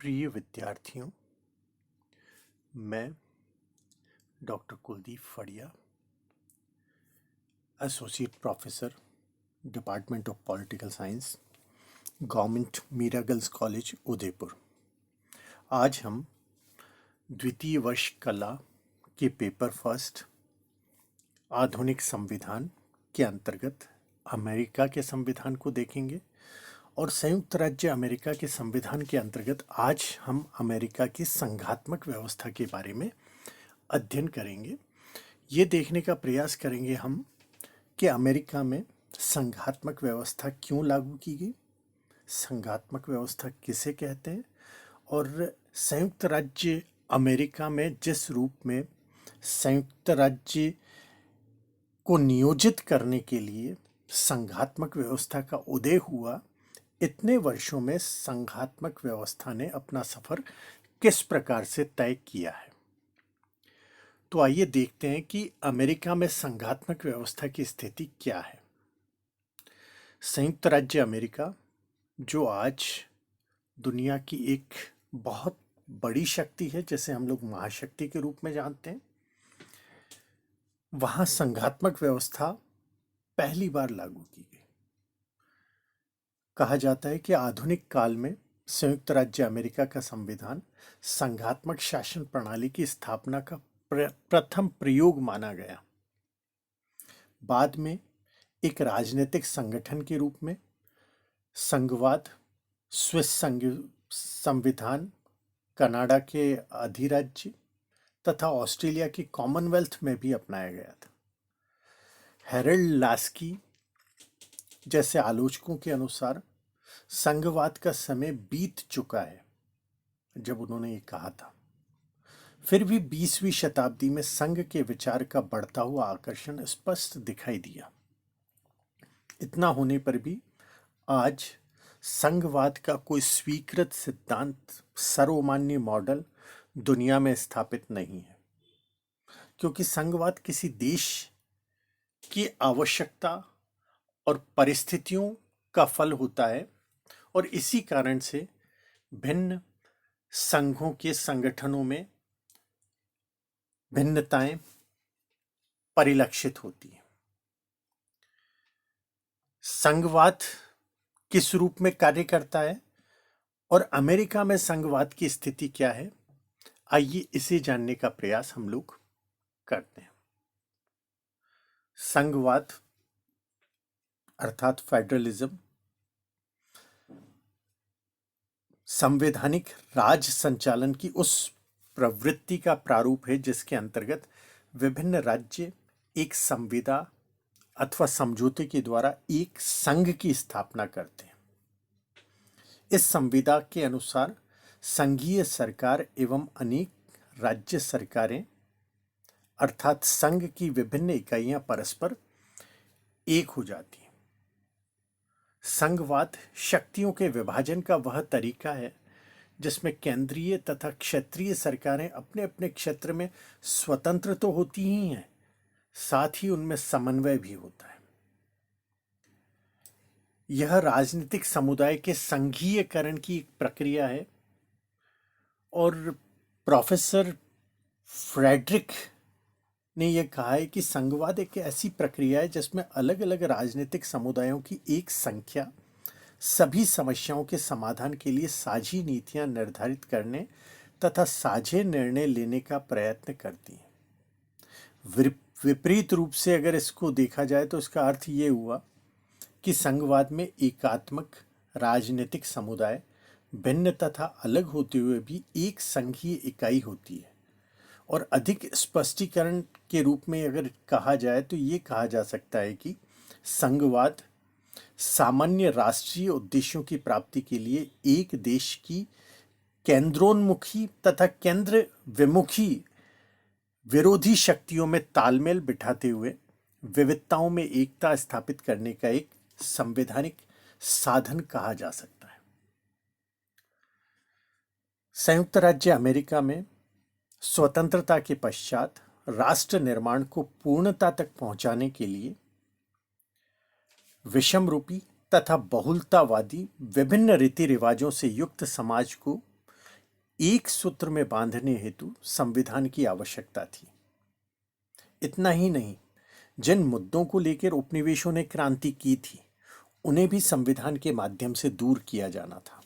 प्रिय विद्यार्थियों, मैं doctor Kuldeep Fadia, associate professor, department of political science, government Meera girls college Udaipur. आज हम द्वितीय वर्ष कला के पेपर फर्स्ट आधुनिक संविधान के अंतर्गत अमेरिका के संविधान को देखेंगे और संयुक्त राज्य अमेरिका के संविधान के अंतर्गत आज हम अमेरिका की संघात्मक व्यवस्था के बारे में अध्ययन करेंगे। ये देखने का प्रयास करेंगे हम कि अमेरिका में संघात्मक व्यवस्था क्यों लागू की गई, संघात्मक व्यवस्था किसे कहते हैं और संयुक्त राज्य अमेरिका में जिस रूप में संयुक्त राज्य को नियोजित करने के लिए संघात्मक व्यवस्था का उदय हुआ, इतने वर्षों में संघात्मक व्यवस्था ने अपना सफर किस प्रकार से तय किया है। तो आइए देखते हैं कि अमेरिका में संघात्मक व्यवस्था की स्थिति क्या है। संयुक्त राज्य अमेरिका, जो आज दुनिया की एक बहुत बड़ी शक्ति है, जिसे हम लोग महाशक्ति के रूप में जानते हैं, वहां संघात्मक व्यवस्था पहली बार लागू की गई। कहा जाता है कि आधुनिक काल में संयुक्त राज्य अमेरिका का संविधान संघात्मक शासन प्रणाली की स्थापना का प्रथम प्रयोग माना गया। बाद में एक राजनीतिक संगठन के रूप में संघवाद, स्विस संविधान, कनाडा के अधिराज्य तथा ऑस्ट्रेलिया की कॉमनवेल्थ में भी अपनाया गया था। हेरल्ड लास्की जैसे आलोचकों के अनुसार संघवाद का समय बीत चुका है जब उन्होंने ये कहा था। फिर भी 20वीं शताब्दी में संघ के विचार का बढ़ता हुआ आकर्षण स्पष्ट दिखाई दिया। इतना होने पर भी आज संघवाद का कोई स्वीकृत सिद्धांत, सर्वमान्य मॉडल दुनिया में स्थापित नहीं है, क्योंकि संघवाद किसी देश की आवश्यकता और परिस्थितियों का फल होता है और इसी कारण से भिन्न संघों के संगठनों में भिन्नताएं परिलक्षित होती हैं। संघवाद किस रूप में कार्य करता है और अमेरिका में संघवाद की स्थिति क्या है, आइए इसे जानने का प्रयास हम लोग करते हैं। संघवाद अर्थात फेडरलिज्म संवैधानिक राज संचालन की उस प्रवृत्ति का प्रारूप है जिसके अंतर्गत विभिन्न राज्य एक संविदा अथवा समझौते के द्वारा एक संघ की स्थापना करते हैं। इस संविदा के अनुसार संघीय सरकार एवं अनेक राज्य सरकारें अर्थात संघ की विभिन्न इकाइयां परस्पर एक हो जाती हैं। संघवाद शक्तियों के विभाजन का वह तरीका है जिसमें केंद्रीय तथा क्षेत्रीय सरकारें अपने अपने क्षेत्र में स्वतंत्र तो होती ही हैं, साथ ही उनमें समन्वय भी होता है। यह राजनीतिक समुदाय के संघीयकरण की एक प्रक्रिया है और प्रोफेसर फ्रेडरिक ने यह कहा है कि संघवाद एक ऐसी प्रक्रिया है जिसमें अलग अलग राजनीतिक समुदायों की एक संख्या सभी समस्याओं के समाधान के लिए साझी नीतियां निर्धारित करने तथा साझे निर्णय लेने का प्रयत्न करती हैं। विपरीत रूप से अगर इसको देखा जाए तो इसका अर्थ ये हुआ कि संघवाद में एकात्मक राजनीतिक समुदाय भिन्न तथा अलग होते हुए भी एक संघीय इकाई होती है। और अधिक स्पष्टीकरण के रूप में अगर कहा जाए तो ये कहा जा सकता है कि संघवाद सामान्य राष्ट्रीय उद्देश्यों की प्राप्ति के लिए एक देश की केंद्रोन्मुखी तथा केंद्र विमुखी विरोधी शक्तियों में तालमेल बिठाते हुए विविधताओं में एकता स्थापित करने का एक संवैधानिक साधन कहा जा सकता है। संयुक्त राज्य अमेरिका में स्वतंत्रता के पश्चात राष्ट्र निर्माण को पूर्णता तक पहुंचाने के लिए विषमरूपी तथा बहुलतावादी विभिन्न रीति रिवाजों से युक्त समाज को एक सूत्र में बांधने हेतु संविधान की आवश्यकता थी। इतना ही नहीं, जिन मुद्दों को लेकर उपनिवेशों ने क्रांति की थी उन्हें भी संविधान के माध्यम से दूर किया जाना था।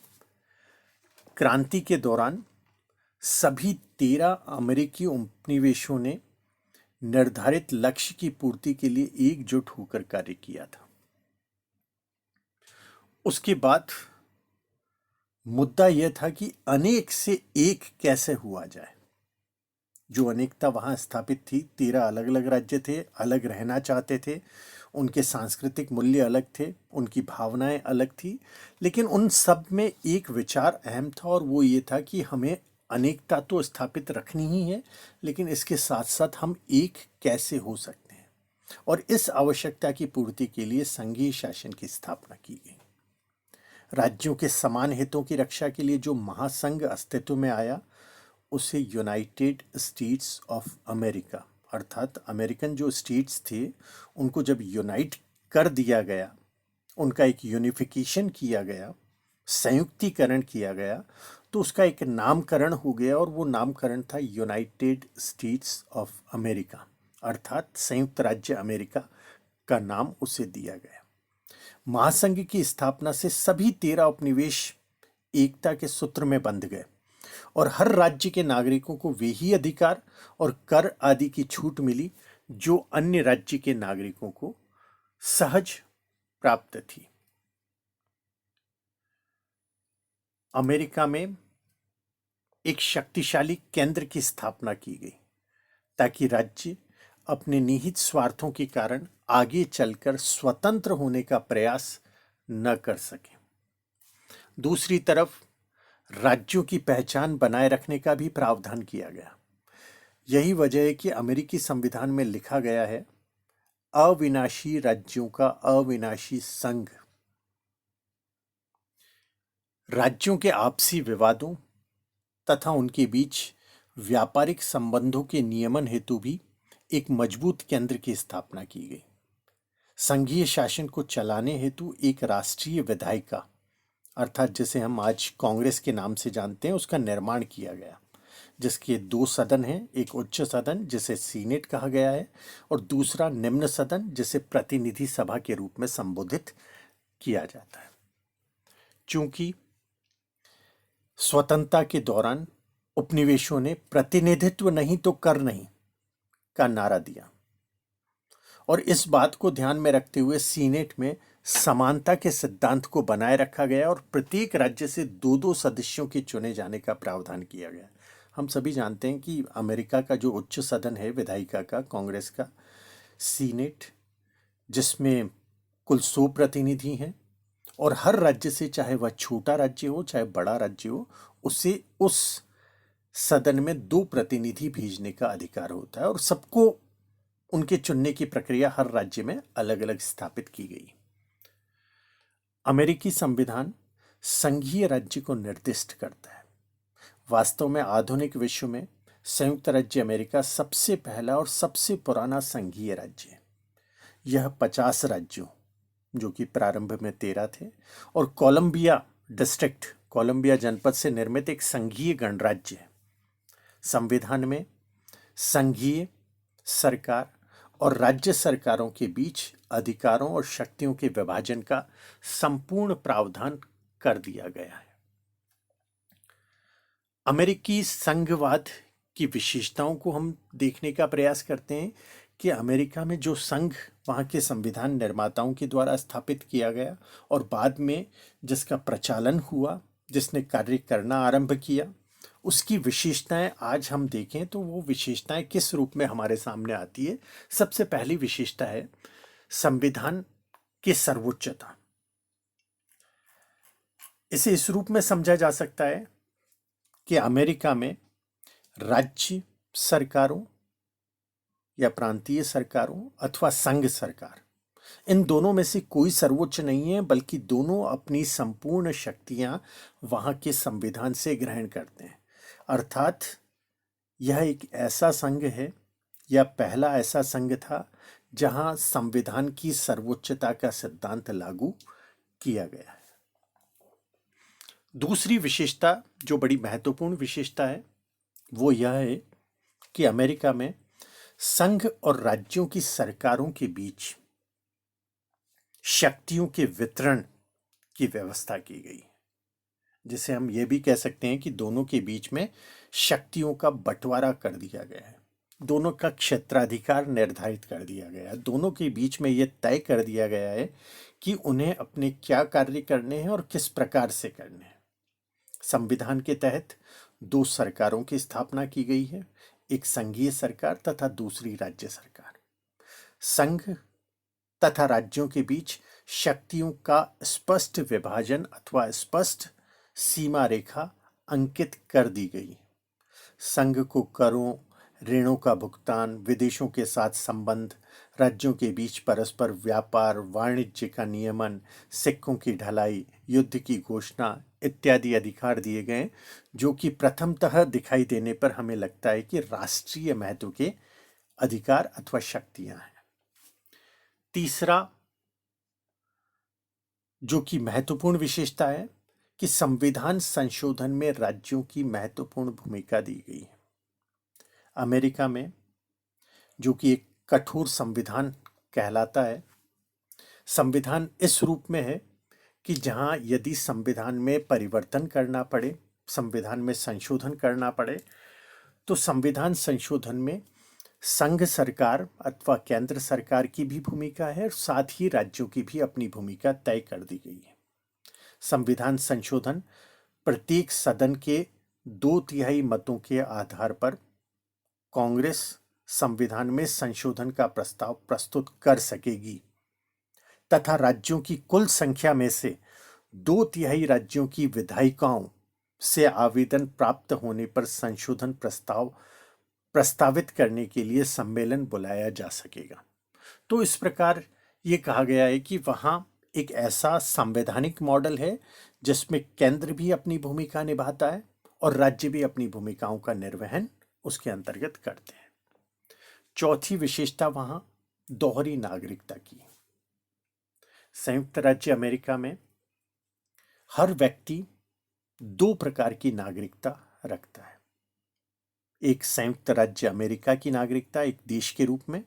क्रांति के दौरान सभी 13 अमेरिकी उपनिवेशों ने निर्धारित लक्ष्य की पूर्ति के लिए एकजुट होकर कार्य किया था। उसके बाद मुद्दा यह था कि अनेक से एक कैसे हुआ जाए। जो अनेकता वहां स्थापित थी, 13 अलग अलग राज्य थे, अलग रहना चाहते थे, उनके सांस्कृतिक मूल्य अलग थे, उनकी भावनाएं अलग थी, लेकिन उन सब में एक विचार अहम था और वो ये था कि हमें अनेकता तो स्थापित रखनी ही है, लेकिन इसके साथ साथ हम एक कैसे हो सकते हैं। और इस आवश्यकता की पूर्ति के लिए संघीय शासन की स्थापना की गई। राज्यों के समान हितों की रक्षा के लिए जो महासंघ अस्तित्व में आया उसे यूनाइटेड स्टेट्स ऑफ अमेरिका, अर्थात अमेरिकन जो स्टेट्स थे उनको जब यूनाइट कर दिया गया, उनका एक यूनिफिकेशन किया गया, संयुक्तिकरण किया गया, तो उसका एक नामकरण हो गया और वो नामकरण था यूनाइटेड स्टेट्स ऑफ अमेरिका, अर्थात संयुक्त राज्य अमेरिका का नाम उसे दिया गया। महासंघ की स्थापना से सभी 13 उपनिवेश एकता के सूत्र में बंध गए और हर राज्य के नागरिकों को वे ही अधिकार और कर आदि की छूट मिली जो अन्य राज्य के नागरिकों को सहज प्राप्त थी। अमेरिका में एक शक्तिशाली केंद्र की स्थापना की गई ताकि राज्य अपने निहित स्वार्थों के कारण आगे चलकर स्वतंत्र होने का प्रयास न कर सके। दूसरी तरफ राज्यों की पहचान बनाए रखने का भी प्रावधान किया गया। यही वजह है कि अमेरिकी संविधान में लिखा गया है, अविनाशी राज्यों का अविनाशी संघ। राज्यों के आपसी विवादों तथा उनके बीच व्यापारिक संबंधों के नियमन हेतु भी एक मजबूत केंद्र की स्थापना की गई। संघीय शासन को चलाने हेतु एक राष्ट्रीय विधायिका, अर्थात जिसे हम आज कांग्रेस के नाम से जानते हैं, उसका निर्माण किया गया, जिसके 2 सदन हैं, एक उच्च सदन जिसे सीनेट कहा गया है और दूसरा निम्न सदन जिसे प्रतिनिधि सभा के रूप में संबोधित किया जाता है। चूंकि स्वतंत्रता के दौरान उपनिवेशों ने प्रतिनिधित्व नहीं तो कर नहीं का नारा दिया और इस बात को ध्यान में रखते हुए सीनेट में समानता के सिद्धांत को बनाए रखा गया और प्रत्येक राज्य से 2-2 सदस्यों के चुने जाने का प्रावधान किया गया। हम सभी जानते हैं कि अमेरिका का जो उच्च सदन है विधायिका का, कांग्रेस का, सीनेट, जिसमें कुल 100 प्रतिनिधि हैं और हर राज्य से, चाहे वह छोटा राज्य हो चाहे बड़ा राज्य हो, उसे उस सदन में 2 प्रतिनिधि भेजने का अधिकार होता है और सबको उनके चुनने की प्रक्रिया हर राज्य में अलग अलग स्थापित की गई। अमेरिकी संविधान संघीय राज्य को निर्दिष्ट करता है। वास्तव में आधुनिक विश्व में संयुक्त राज्य अमेरिका सबसे पहला और सबसे पुराना संघीय राज्य है। यह 50 राज्यों, जो कि प्रारंभ में 13 थे, और कोलंबिया डिस्ट्रिक्ट, कोलंबिया जनपद से निर्मित एक संघीय गणराज्य है। संविधान में संघीय सरकार और राज्य सरकारों के बीच अधिकारों और शक्तियों के विभाजन का संपूर्ण प्रावधान कर दिया गया है। अमेरिकी संघवाद की विशेषताओं को हम देखने का प्रयास करते हैं कि अमेरिका में जो संघ वहाँ के संविधान निर्माताओं के द्वारा स्थापित किया गया और बाद में जिसका प्रचालन हुआ, जिसने कार्य करना आरंभ किया, उसकी विशेषताएं आज हम देखें तो वो विशेषताएं किस रूप में हमारे सामने आती है। सबसे पहली विशेषता है संविधान की सर्वोच्चता। इसे इस रूप में समझा जा सकता है कि अमेरिका में राज्य सरकारों या प्रांतीय सरकारों अथवा संघ सरकार, इन दोनों में से कोई सर्वोच्च नहीं है, बल्कि दोनों अपनी संपूर्ण शक्तियां वहां के संविधान से ग्रहण करते हैं। अर्थात यह एक ऐसा संघ है या पहला ऐसा संघ था जहां संविधान की सर्वोच्चता का सिद्धांत लागू किया गया है। दूसरी विशेषता जो बड़ी महत्वपूर्ण विशेषता है वो यह है कि अमेरिका में संघ और राज्यों की सरकारों के बीच शक्तियों के वितरण की व्यवस्था की गई, जिसे हम ये भी कह सकते हैं कि दोनों के बीच में शक्तियों का बंटवारा कर दिया गया है, दोनों का क्षेत्राधिकार निर्धारित कर दिया गया है, दोनों के बीच में ये तय कर दिया गया है कि उन्हें अपने क्या कार्य करने हैं और किस प्रकार से करने हैं। संविधान के तहत दो सरकारों की स्थापना की गई है, एक संघीय सरकार तथा दूसरी राज्य सरकार। संघ तथा राज्यों के बीच शक्तियों का स्पष्ट विभाजन अथवा स्पष्ट सीमा रेखा अंकित कर दी गई। संघ को करों, ऋणों का भुगतान, विदेशों के साथ संबंध, राज्यों के बीच परस्पर व्यापार, वाणिज्य का नियमन, सिक्कों की ढलाई, युद्ध की घोषणा इत्यादि अधिकार दिए गए, जो कि प्रथमतः दिखाई देने पर हमें लगता है कि राष्ट्रीय महत्व के अधिकार अथवा शक्तियां हैं। तीसरा जो कि महत्वपूर्ण विशेषता है कि संविधान संशोधन में राज्यों की महत्वपूर्ण भूमिका दी गई है। अमेरिका में जो कि एक कठोर संविधान कहलाता है, संविधान इस रूप में है कि जहां यदि संविधान में परिवर्तन करना पड़े, संविधान में संशोधन करना पड़े, तो संविधान संशोधन में संघ सरकार अथवा केंद्र सरकार की भी भूमिका है और साथ ही राज्यों की भी अपनी भूमिका तय कर दी गई है। संविधान संशोधन प्रत्येक सदन के 2/3 मतों के आधार पर कांग्रेस संविधान में संशोधन का प्रस्ताव प्रस्तुत कर सकेगी तथा राज्यों की कुल संख्या में से 2/3 राज्यों की विधायिकाओं से आवेदन प्राप्त होने पर संशोधन प्रस्तावित करने के लिए सम्मेलन बुलाया जा सकेगा। तो इस प्रकार ये कहा गया है कि वहाँ एक ऐसा संवैधानिक मॉडल है जिसमें केंद्र भी अपनी भूमिका निभाता है और राज्य भी अपनी भूमिकाओं का निर्वहन उसके अंतर्गत करते हैं। चौथी विशेषता वहाँ दोहरी नागरिकता की। संयुक्त राज्य अमेरिका में हर व्यक्ति 2 प्रकार की नागरिकता रखता है। एक संयुक्त राज्य अमेरिका की नागरिकता एक देश के रूप में,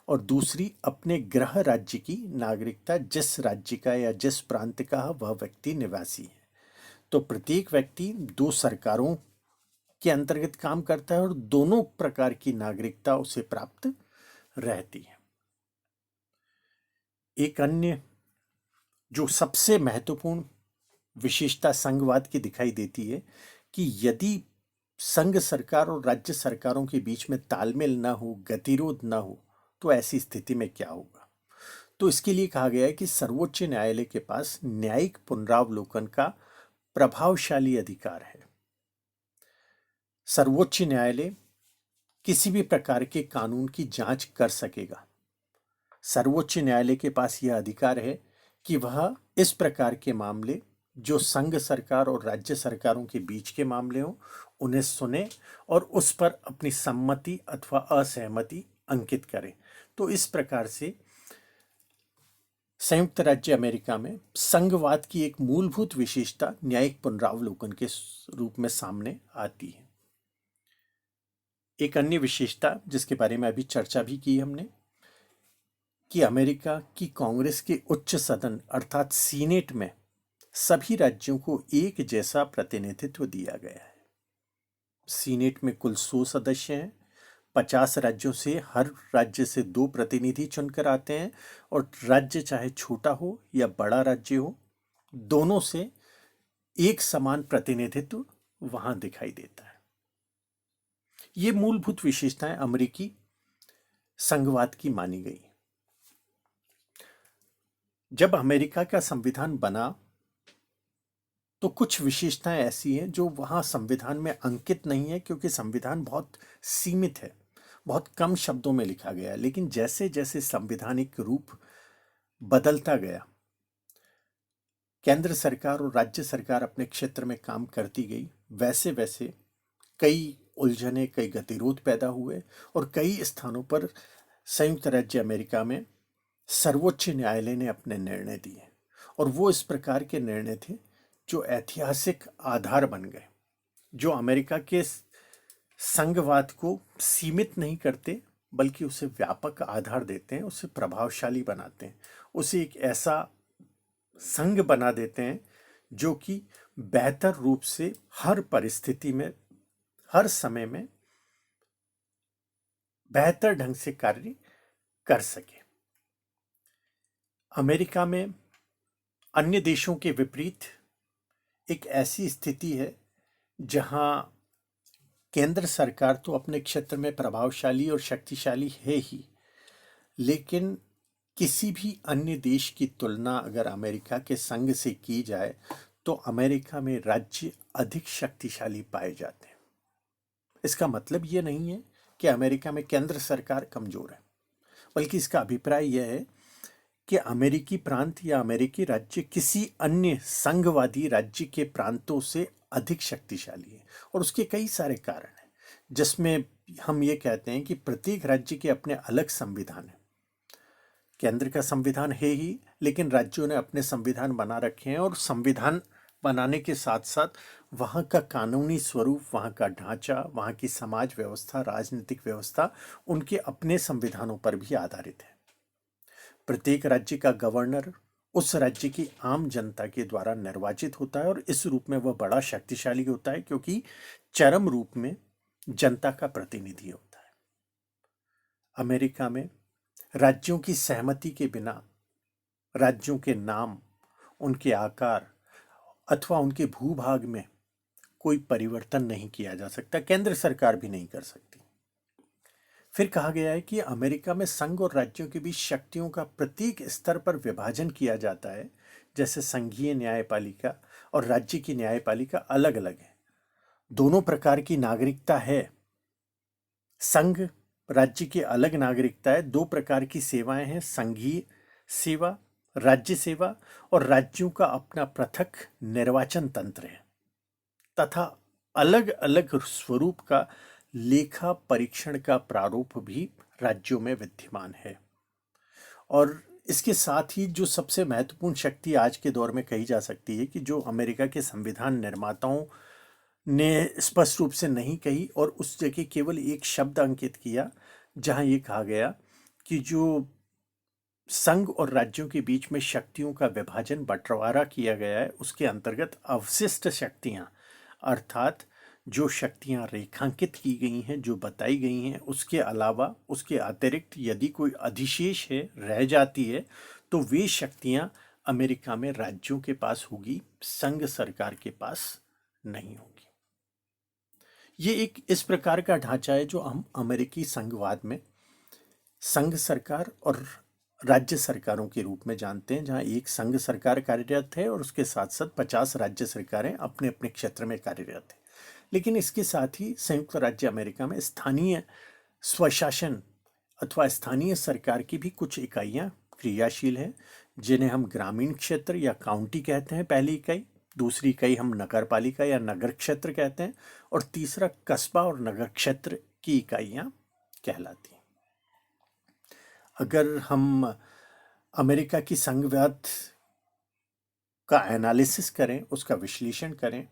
और दूसरी अपने गृह राज्य की नागरिकता, जिस राज्य का या जिस प्रांत का वह व्यक्ति निवासी है। तो प्रत्येक व्यक्ति 2 सरकारों के अंतर्गत काम करता है और दोनों प्रकार की नागरिकता उसे प्राप्त रहती है। एक अन्य जो सबसे महत्वपूर्ण विशेषता संघवाद की दिखाई देती है कि यदि संघ सरकार और राज्य सरकारों के बीच में तालमेल ना हो, गतिरोध ना हो, तो ऐसी स्थिति में क्या होगा। तो इसके लिए कहा गया है कि सर्वोच्च न्यायालय के पास न्यायिक पुनरावलोकन का प्रभावशाली अधिकार है। सर्वोच्च न्यायालय किसी भी प्रकार के कानून की जांच कर सकेगा। सर्वोच्च न्यायालय के पास यह अधिकार है कि वह इस प्रकार के मामले जो संघ सरकार और राज्य सरकारों के बीच के मामले हों, उन्हें सुने और उस पर अपनी सम्मति अथवा असहमति अंकित करें। तो इस प्रकार से संयुक्त राज्य अमेरिका में संघवाद की एक मूलभूत विशेषता न्यायिक पुनरावलोकन के रूप में सामने आती है। एक अन्य विशेषता जिसके बारे में अभी चर्चा भी की हमने, कि अमेरिका की कांग्रेस के उच्च सदन अर्थात सीनेट में सभी राज्यों को एक जैसा प्रतिनिधित्व दिया गया है। सीनेट में कुल 100 सदस्य हैं। 50 राज्यों से हर राज्य से 2 प्रतिनिधि चुनकर आते हैं और राज्य चाहे छोटा हो या बड़ा राज्य हो, दोनों से एक समान प्रतिनिधित्व वहां दिखाई देता है। ये मूलभूत विशेषताएं अमेरिकी संघवाद की मानी गई। जब अमेरिका का संविधान बना तो कुछ विशेषताएं ऐसी हैं जो वहां संविधान में अंकित नहीं है, क्योंकि संविधान बहुत सीमित है, बहुत कम शब्दों में लिखा गया है। लेकिन जैसे जैसे संवैधानिक रूप बदलता गया, केंद्र सरकार और राज्य सरकार अपने क्षेत्र में काम करती गई, वैसे वैसे कई उलझने, कई गतिरोध पैदा हुए और कई स्थानों पर संयुक्त राज्य अमेरिका में सर्वोच्च न्यायालय ने अपने निर्णय दिए और वो इस प्रकार के निर्णय थे जो ऐतिहासिक आधार बन गए। जो अमेरिका के संघवाद को सीमित नहीं करते बल्कि उसे व्यापक आधार देते हैं, उसे प्रभावशाली बनाते हैं, उसे एक ऐसा संघ बना देते हैं जो कि बेहतर रूप से हर परिस्थिति में, हर समय में बेहतर ढंग से कार्य कर सके। अमेरिका में अन्य देशों के विपरीत एक ऐसी स्थिति है जहां केंद्र सरकार तो अपने क्षेत्र में प्रभावशाली और शक्तिशाली है ही, लेकिन किसी भी अन्य देश की तुलना अगर अमेरिका के संघ से की जाए तो अमेरिका में राज्य अधिक शक्तिशाली पाए जाते हैं। इसका मतलब ये नहीं है कि अमेरिका में केंद्र सरकार कमजोर है, बल्कि इसका अभिप्राय यह है कि अमेरिकी प्रांत या अमेरिकी राज्य किसी अन्य संघवादी राज्य के प्रांतों से अधिक शक्तिशाली है। और उसके कई सारे कारण हैं, जिसमें हम ये कहते हैं कि प्रत्येक राज्य के अपने अलग संविधान है। केंद्र का संविधान है ही, लेकिन राज्यों ने अपने संविधान बना रखे हैं और संविधान बनाने के साथ साथ वहाँ का कानूनी स्वरूप, वहाँ का ढांचा, वहाँ की समाज व्यवस्था, राजनीतिक व्यवस्था उनके अपने संविधानों पर भी आधारित है। प्रत्येक राज्य का गवर्नर उस राज्य की आम जनता के द्वारा निर्वाचित होता है और इस रूप में वह बड़ा शक्तिशाली होता है, क्योंकि चरम रूप में जनता का प्रतिनिधि होता है। अमेरिका में राज्यों की सहमति के बिना राज्यों के नाम, उनके आकार अथवा उनके भूभाग में कोई परिवर्तन नहीं किया जा सकता, केंद्र सरकार भी नहीं कर सकती। फिर कहा गया है कि अमेरिका में संघ और राज्यों के बीच शक्तियों का प्रत्येक स्तर पर विभाजन किया जाता है, जैसे संघीय न्यायपालिका और राज्य की न्यायपालिका अलग अलग है। दोनों प्रकार की नागरिकता है। संघ राज्य की अलग नागरिकता है। दो प्रकार की सेवाएं हैं, संघीय सेवा, राज्य सेवा, और राज्यों का अपना पृथक निर्वाचन तंत्र है तथा अलग अलग स्वरूप का लेखा परीक्षण का प्रारूप भी राज्यों में विद्यमान है। और इसके साथ ही जो सबसे महत्वपूर्ण शक्ति आज के दौर में कही जा सकती है कि जो अमेरिका के संविधान निर्माताओं ने स्पष्ट रूप से नहीं कही और उस जगह केवल एक शब्द अंकित किया, जहां ये कहा गया कि जो संघ और राज्यों के बीच में शक्तियों का विभाजन, बंटवारा किया गया है, उसके अंतर्गत अवशिष्ट शक्तियां, अर्थात जो शक्तियां रेखांकित की गई हैं, जो बताई गई हैं, उसके अलावा, उसके अतिरिक्त यदि कोई अधिशेष है, रह जाती है, तो वे शक्तियां अमेरिका में राज्यों के पास होगी, संघ सरकार के पास नहीं होगी। ये एक इस प्रकार का ढांचा है जो हम अमेरिकी संघवाद में संघ सरकार और राज्य सरकारों के रूप में जानते हैं, जहां एक संघ सरकार कार्यरत है और उसके साथ साथ 50 राज्य सरकारें अपने अपने क्षेत्र में कार्यरत हैं। लेकिन इसके साथ ही संयुक्त राज्य अमेरिका में स्थानीय स्वशासन अथवा स्थानीय सरकार की भी कुछ इकाइयां क्रियाशील हैं, जिन्हें हम ग्रामीण क्षेत्र या काउंटी कहते हैं, पहली इकाई। दूसरी इकाई हम नगर पालिका या नगर क्षेत्र कहते हैं, और तीसरा कस्बा और नगर क्षेत्र की इकाइयां कहलाती हैं। अगर हम अमेरिका की संघवाद का एनालिसिस करें, उसका विश्लेषण करें,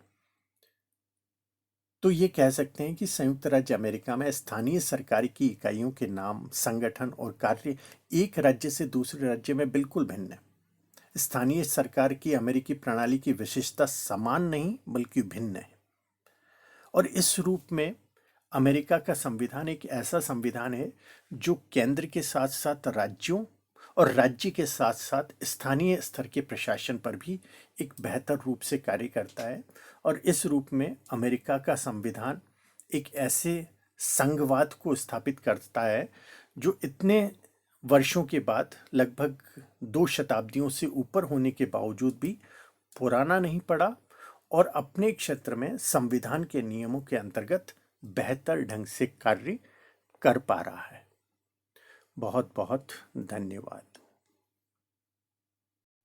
तो ये कह सकते हैं कि संयुक्त राज्य अमेरिका में स्थानीय सरकारी की इकाइयों के नाम, संगठन और कार्य एक राज्य से दूसरे राज्य में बिल्कुल भिन्न है। स्थानीय सरकार की अमेरिकी प्रणाली की विशेषता समान नहीं बल्कि भिन्न है। और इस रूप में अमेरिका का संविधान एक ऐसा संविधान है जो केंद्र के साथ साथ राज्यों और राज्य के साथ साथ स्थानीय स्तर के प्रशासन पर भी एक बेहतर रूप से कार्य करता है। और इस रूप में अमेरिका का संविधान एक ऐसे संघवाद को स्थापित करता है जो इतने वर्षों के बाद, लगभग 2 शताब्दियों से ऊपर होने के बावजूद भी पुराना नहीं पड़ा और अपने क्षेत्र में संविधान के नियमों के अंतर्गत बेहतर ढंग से कार्य कर पा रहा है। बहुत बहुत धन्यवाद।